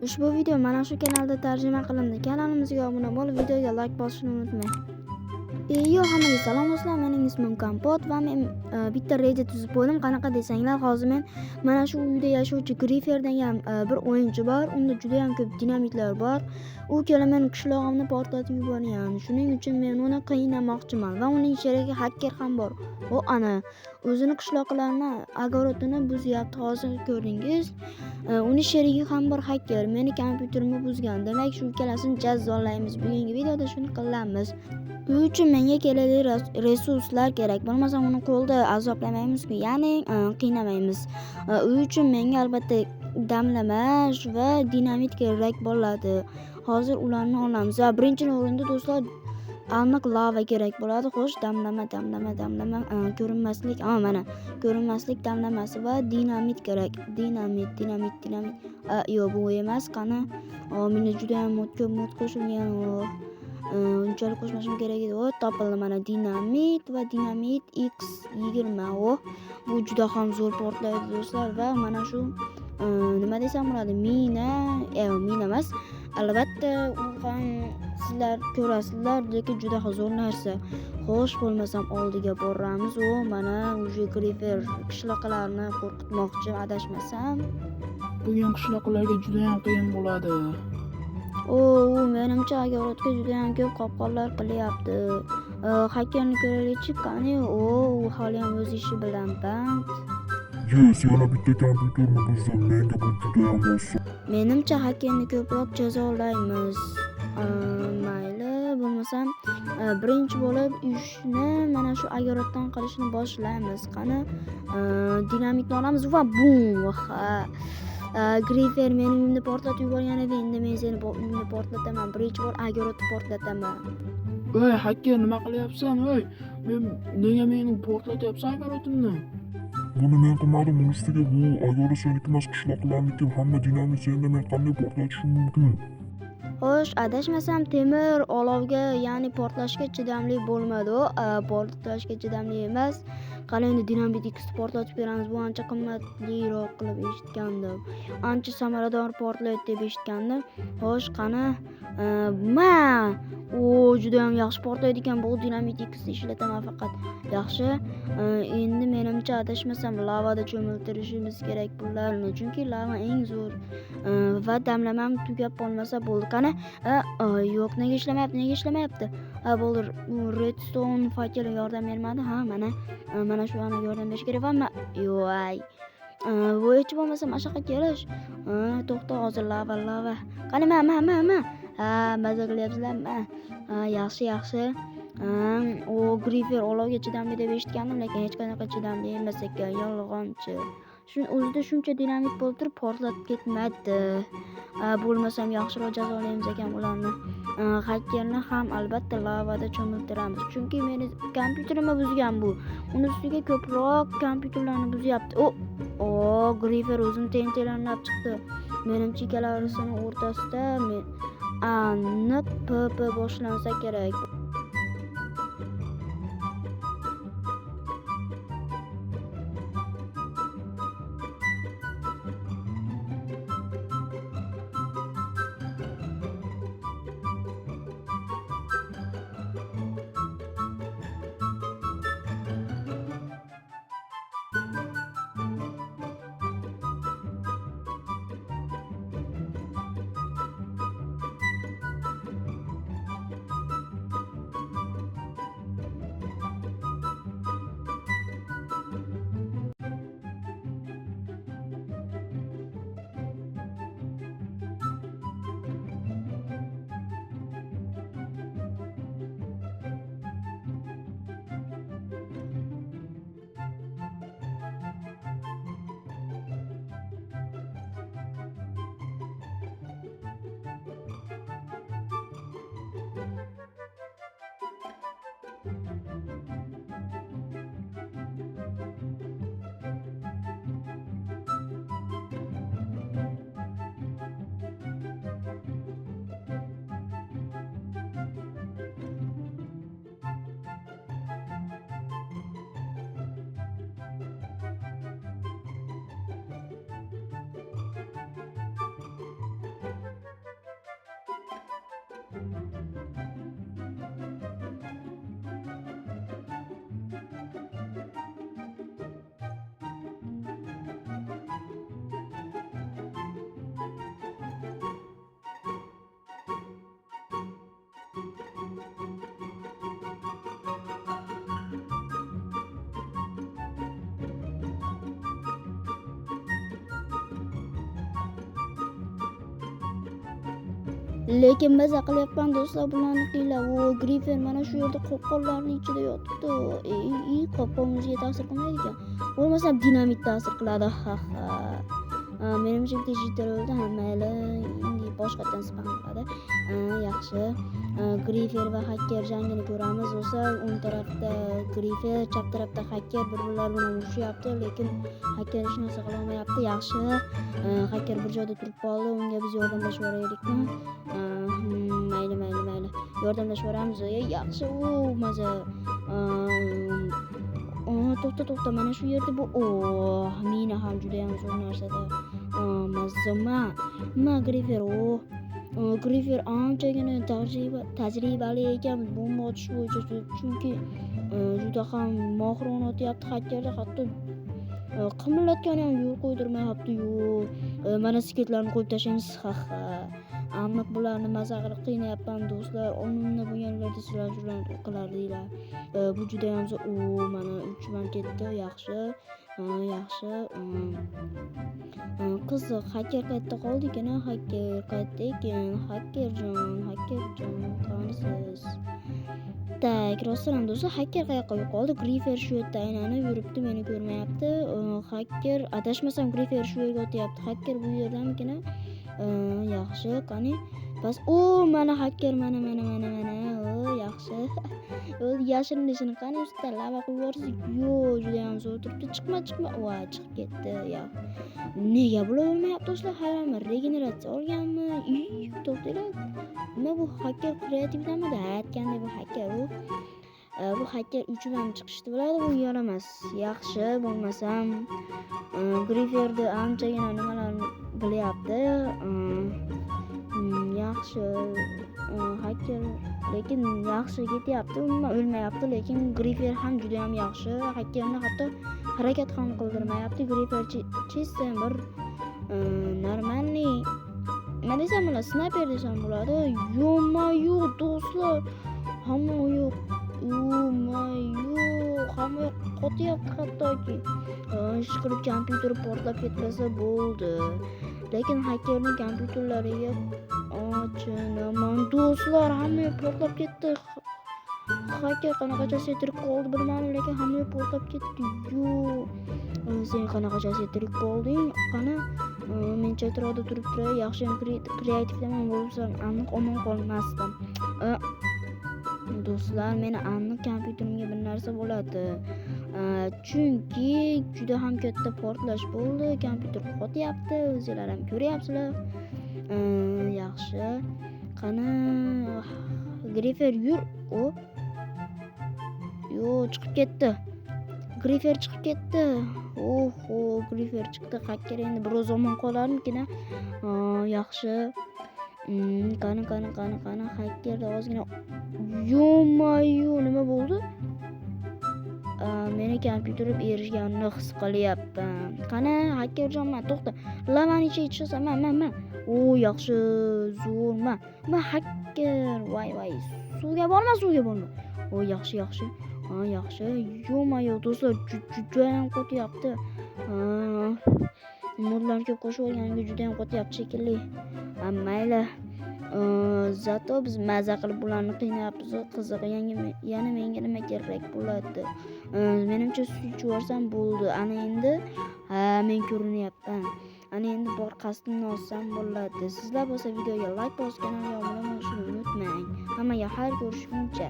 Ushbu video mana shu kanalda tarjima qilindi. Kanalimizga obuna bo'lib, videoga like bosishni unutmang. Hammaga salom do'stlar, mening ismim Kompot va men bitta reja tuzib qo'ydim. Qanaqa desanglar, hozir men mana shu uyda yashovchi Grifer degan bir o'yinchi bor. Unda juda ham ko'p dinamitlar bor. U kela men qishlog'imni portlatib yuborgan. Shuning uchun men uni qiynamoqchiman va uning sherigi hacker ham bor. U ana o'zini qishloqlarini, agorodini buzyapti. Hozir ko'rdingiz. Uni sherigi ham bor hacker. Meni kompyuterimni buzgan. Demak, shu ikkalasini jazolaymiz. Bugungi videoda shuni qilamiz. Bu uchun menga kerakli resurslar kerak. Bo'lmasa uni qo'lda azoblamaymiz-ku, ya'ni qiynamaymiz. U uchun menga albatta damlamash va dinamit kerak bo'ladi. Hozir ularni olamiz. Va birinchi o'rinda do'stlar aniq lava kerak bo'ladi. Xo'sh, damlama ko'rinmaslik. Mana ko'rinmaslik damlamasi va dinamit kerak. Dinamit. Yo'q, bu emas. Qani, meni juda ham ko'p mod qo'shilgan. Unchalik qo'shmashim kerak edi. Topildi mana dinamit va dinamit X20. Bu juda ham zo'r portlaydi do'stlar va mana shu nima desam bo'ladi? Mina emas. Albatta, u ham sizlar ko'rasizlar, lekin juda zo'r narsa. Xo'sh, bo'lmasam oldiga boramiz. Mana uje Grifer qishloqlarni qo'rqitmoqchi, adashmasam. Bugun qishloqlarga juda ham qiyin bo'ladi. Menimcha agorodga juda ham ko'p qopqonlar qilyapti. Hakkerni ko'raylik, qani, u hali ham o'z ishi bilan band. Yes, yana bitta kompyuterni buzdim. Menga bu juda ham oson. Menimcha hakkerni ko'proq jazolaymiz. Mayli, bo'lmasam birinchi bo'lib ishni mana shu agoroddan qilishni boshlaymiz. Qani, dinamitni olamiz va bum. Grifer meni uyimni portlatib yuborgan edi. Endi men seni uyingni portlataman. Birinchi bor agorodni portlataman. Voy, hacker, nima qilyapsan? Voy, nega meni portlatyapsan agorodimni? Buni men qilmadim. Ustiga bu agorod seniki emas, qishloqlarniki. Hamma dinamit senda, men qanday portlatishim mumkin? Xo'sh, adashmasam temir olovga, ya'ni portlashga chidamli bo'lmadi. Portlashga chidamli emas. Qani, endi dinamit X portlatib beramiz. Bu ancha qimmatliroq qilib eshitgandim. Ancha samarador portlaydi deb eshitgandim. Xo'sh, qani, juda ham yaxshi portlaydi ekan. Bu dinamit X ishlataman faqat. Yaxshi. Endi menimcha adashmasam lavada cho'miltirishimiz kerak bularni. Chunki lava eng zo'r va damlamam tugab qolmasa bo'ldi. Qani, yo'q, nega ishlamayapti? Bo'ldi, redstone fakel yordam bermadi. Mana shu ana yordam berish kerak va bu hech bo'lmasa mashaqa kelish. To'xta, hozir lava. Qani, maza qilyapsizlarmi? Yaxshi. Grifer olovga chidamli deb eshitgandim, lekin hech qanaqa chidamli emas ekan, yolg'onchi. Shuni o'zida shuncha dinamit bo'lib turib portlatib ketmadi. Bo'lmasam yaxshiroq jazolaymiz ekan ularni. Hakkerni ham albatta lavada cho'miltiramiz. Chunki meni kompyuterimni buzgan bu. Uni ustiga ko'proq kompyuterlarni buzyapti. Grifer o'zini tentelanib chiqdi. Menimcha ikkalarisining o'rtasida aniq PP boshlansa kerak. Lekin maza qilyapman do'stlar bularni qiylab. O Grifer mana shu yerda qopqonlarning ichida yotibdi. Qopqon o'ziga ta'sir qilmaydi ekan. Bo'lmasam dinamit ta'sir qiladi. Ha ha. Menimcha digital o'ldi. Ha mayli, endi boshqatdan spam qiladi. Yaxshi. Grifer va hacker jangini ko'ramiz. Do'stlar, o'ng tarafda Grifer, chap tarafda hacker bir-birlari bilan urushyapti, lekin hacker hech narsa qila olmayapti. Yaxshi. Hacker bir joyda turib qoldi. Unga biz yordamlashaveraylikmi? Mayli. Yordamlashaveramiz. Yaxshi. Maza. To'xta, mana shu yerda bu. Mina ham juda ham zo'r narsada. Mazza. Grifer. Grifer anchagina tajribali ekan bomba otish bo'yicha, chunki juda ham mohirona otyapti hakkerda, hatto qimillatgani ham yo'l qo'ydirmayapti. Mana sketlarni qo'yib tashlaymiz. Aniq bularni maza qilib qiynayapman do'stlar. Onunna bo'lganlarda sizlar shularni qilardinglar. Bu juda ham zo'r. Mana 3 man ketdi. Yaxshi. Qiziq, hacker qayerda qoldi ekan? Hakkerjon, qanisiz? Tak, rostdan do'stlar, hacker qayoqqa yo'qoldi? Grifer shu yerda aylanib yuribdi, meni ko'rmayapti. Hacker, adashmasam Grifer shu yerga o'tyapti. Hacker bu yerdamikan? Yaxshi, qani? Bas, mana hacker, mana. Yaxshi. Yashirinishini qani ustida lava qilib yuborsak? Juda ham zo'r turibdi. Chiqma. Chiqib ketdi. Nega bular o'lmayapti do'stlar? Hayronman. Regeneratsiya olganmi? To'xtanglar. Nima bu hacker kreativdamidi? Aytgandek bu hacker u. Bu hacker 3 man chiqishni biladi, bu yaramas. Yaxshi, bo'lmasam Griferda anchagina nimalarni bilyapti. Yaxshi. Hacker lekin yaxshi ketyapti, umuman o'lmayapti, lekin Grifer ham juda ham yaxshi. Hackerni hatto harakat ham qildirmayapti. Grifer chizsam bir normalniy nima desam bo'ladi, sniper desam bo'ladi. Yo do'stlar, hamma yo'q. Hamma qotyapti hattoki. Ish qilib kompyuteri portlab ketmasa bo'ldi. Lekin hakkerning kompyuterlariga ochinaman do'stlar, hamma portlab ketdi. Hacker qanaqacha tirik qoldi bilmadim, lekin hamma portlab ketdi. Sen qanaqacha tirik qolding? Qani? Mencha atrofda turib turay, yaxshi ham kreativdaman bo'lsam aniq omon qolmasdim. Do'stlar, meni aniq kompyuterimga bir narsa bo'ladi. Chunki juda ham katta portlash bo'ldi. Kompyuter qotyapti, o'zingizlar ham ko'ryapsizlar. Yaxshi. Qani Grifer yur. Chiqib ketdi. Grifer chiqib ketdi. Grifer chiqdi. Hacker endi biroz omon qolarmikin? Yaxshi. Qani hakkerda ozgina. Nima bo'ldi? Meni kompyuterim erishganini his qilyapman. Qani hakkerjon, to'xta. Lavani ichiga tushasan. Man. Yaxshi, zo'rman. Hacker. Voy. Suvga borma. Yaxshi. Yaxshi. Do'stlar, juda ham qo'tyapti. Modlarni ko'p qo'shib olganiga juda ham qo'tyapti shekilli. Mayli. Zato biz maza qilib bularni qiynayapmiz. Qiziq, yana menga nima kerak bo'ladi? Menimcha suv ichib yuborsam bo'ldi. Ana endi men ko'rinyapman. Ana endi bor qasdimni olsam bo'ladi. Sizlar bo'lsa videoga like bosib, kanalga obuna bo'lishni unutmang. Hammaga xayr, ko'rishguncha.